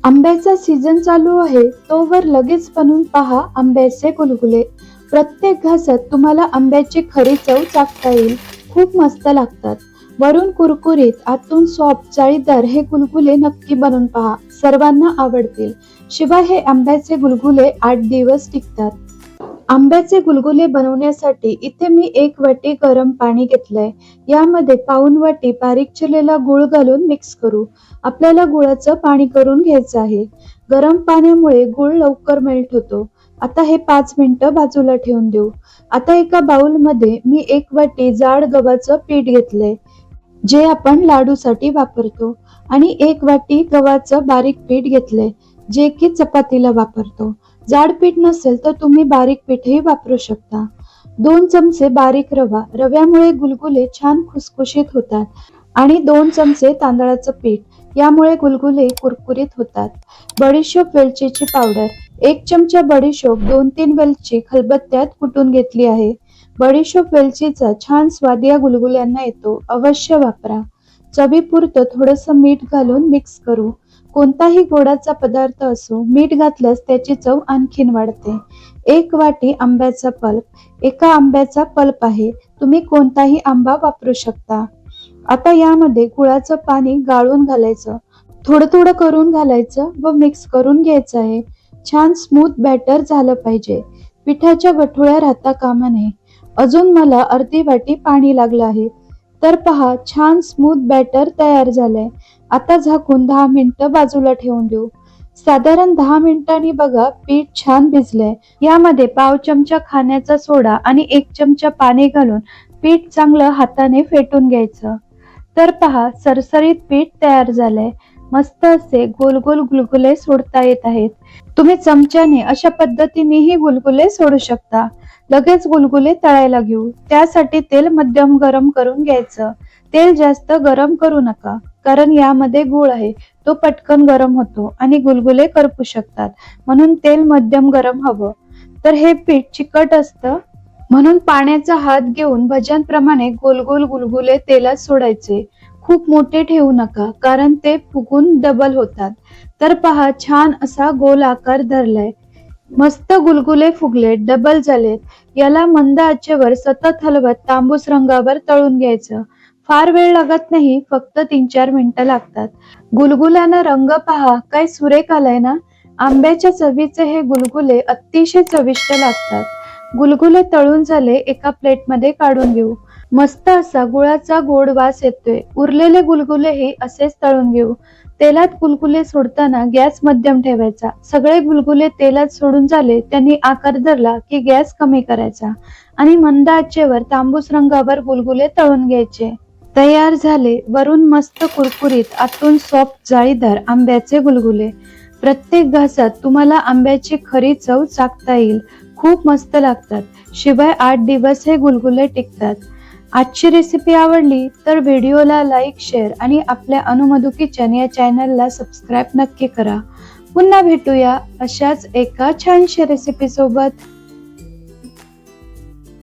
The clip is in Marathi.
आंब्याचा सीझन चालू आहे तोवर लगेच बनवून पहा आंब्याचे गुलगुले. प्रत्येक घासात तुम्हाला आंब्याची खरी चव चाखता येईल. खूप मस्त लागतात. वरून कुरकुरीत, आतून सॉफ्ट, जाळीदार हे गुलगुले नक्की बनवून पहा. सर्वांना आवडतील. शिवाय हे आंब्याचे गुलगुले 8 दिवस टिकतात. आंब्याचे गुलगुले बनवण्यासाठी इथे मी 1 वाटी गरम पाणी घेतलंय. यामध्ये पाऊण वाटी बारीक चिरलेला गूळ घालून मिक्स करू. आपल्याला गुळाचं पाणी करून घ्यायचं आहे. गरम पाण्यामुळे गूळ लवकर मेल्ट होतो. आता हे 5 मिनिटं बाजूला ठेवून देऊ. आता एका बाउलमध्ये मी 1 वाटी जाड गव्हाचं पीठ घेतलंय, जे आपण लाडूसाठी वापरतो, आणि 1 वाटी गव्हाचं बारीक पीठ घेतलंय, जे की चपातीला वापरतो. जाड पीठ नसेल तर तुम्ही बारीक पीठही वापरू शकता. 2 चमचे बारीक रवा. रव्यामुळे गुलगुले छान खुसखुशीत होतात. आणि 2 चमचे तांदळाचं पीठ. यामुळे गुलगुले कुरकुरीत होतात. बडीशोप, वेलचीची पावडर. 1 चमचा बडीशोप, 2-3 वेलची खलबत्त्यात कुटून घेतली आहे. बडीशोप वेलचीचा छान स्वाद या गुलगुल्यांना येतो. अवश्य वापरा. चवीपुरतं थोडंसं मीठ घालून मिक्स करू. कोणताही गोडाचा पदार्थ असो, मीठ घातल्यास त्याची चव आणखीन वाढते. 1 वाटी आंब्याचा पल्प. एका आंब्याचा पल्प आहे. तुम्ही कोणताही आंबा वापरू शकता. आता यामध्ये गुळाचं पाणी गाळून घालायचं. थोडं थोडं करून घालायचं व मिक्स करून घ्यायचं आहे. छान स्मूथ बॅटर झालं पाहिजे. पिठाच्या गठुळ्या राहता कामा नये. अजून मला अर्धी वाटी पाणी लागलं आहे. तर पहा, छान स्मूथ बॅटर तयार झालंय. आता झाकून 10 मिनिटं बाजूला ठेवून देऊ. साधारण 10 मिनिटांनी बघा, पीठ छान भिजलंय. यामध्ये पाव चमचा खाण्याचा सोडा आणि 1 चमचा पाणी घालून पीठ चांगलं हाताने फेटून घ्यायचं. तर पहा, सरसरीत पीठ तयार झालंय. मस्त असे गोल गोल गुलगुले सोडता येत आहेत. तुम्ही चमच्याने अशा पद्धतीनेही गुलगुले सोडू शकता. लगेच गुलगुले तळायला घेऊ. त्यासाठी तेल मध्यम गरम करून घ्यायचं. तेल जास्त गरम करू नका, कारण यामध्ये गूळ आहे. तो पटकन गरम होतो आणि गुलगुले करपू शकतात. म्हणून तेल मध्यम गरम हवं. तर हे पीठ चिकट असतं, म्हणून पाण्याचा हात घेऊन भज्यांप्रमाणे गोल गोल गुलगुले तेलात सोडायचे. खूप मोठे ठेवू नका, कारण ते फुगून डबल होतात. तर पहा, छान असा गोल आकार धरलाय. मस्त गुलगुले फुगलेत, डबल झालेत. याला मंद आचेवर सतत हलवत तांबूस रंगावर तळून घ्यायचं. फार वेळ लागत नाही, फक्त 3-4 मिनिटं लागतात. गुलगुल्यांना रंग पहा, काय सुरेख आलाय ना. आंब्याच्या चवीचे हे गुलगुले अतिशय चविष्ट लागतात. गुलगुले तळून झाले, एका प्लेटमध्ये काढून घेऊ. मस्त असा गुळाचा गोड वास येतोय. उरलेले गुलगुलेही असेच तळून घेऊ. तेलात गुलगुले सोडताना गॅस मध्यम ठेवायचा. सगळे गुलगुले तेलात सोडून झाले, त्यांनी आकार धरला की गॅस कमी करायचा आणि मंद आचेवर तांबूस रंगावर गुलगुले तळून घ्यायचे. तयार झाले. वरून मस्त कुरकुरीत, आतून सॉफ्ट, जाळीदार आंब्याचे गुलगुले. प्रत्येक घासात तुम्हाला आंब्याची खरी चव चाखता येईल. खूप मस्त लागतात. शिवाय 8 दिवस हे गुलगुले टिकतात. आजची रेसिपी आवडली तर व्हिडिओला लाईक, शेअर आणि आपल्या अनुमधू किचन या चॅनलला सबस्क्राईब नक्की करा. पुन्हा भेटूया अशाच एका छानशा रेसिपी सोबत.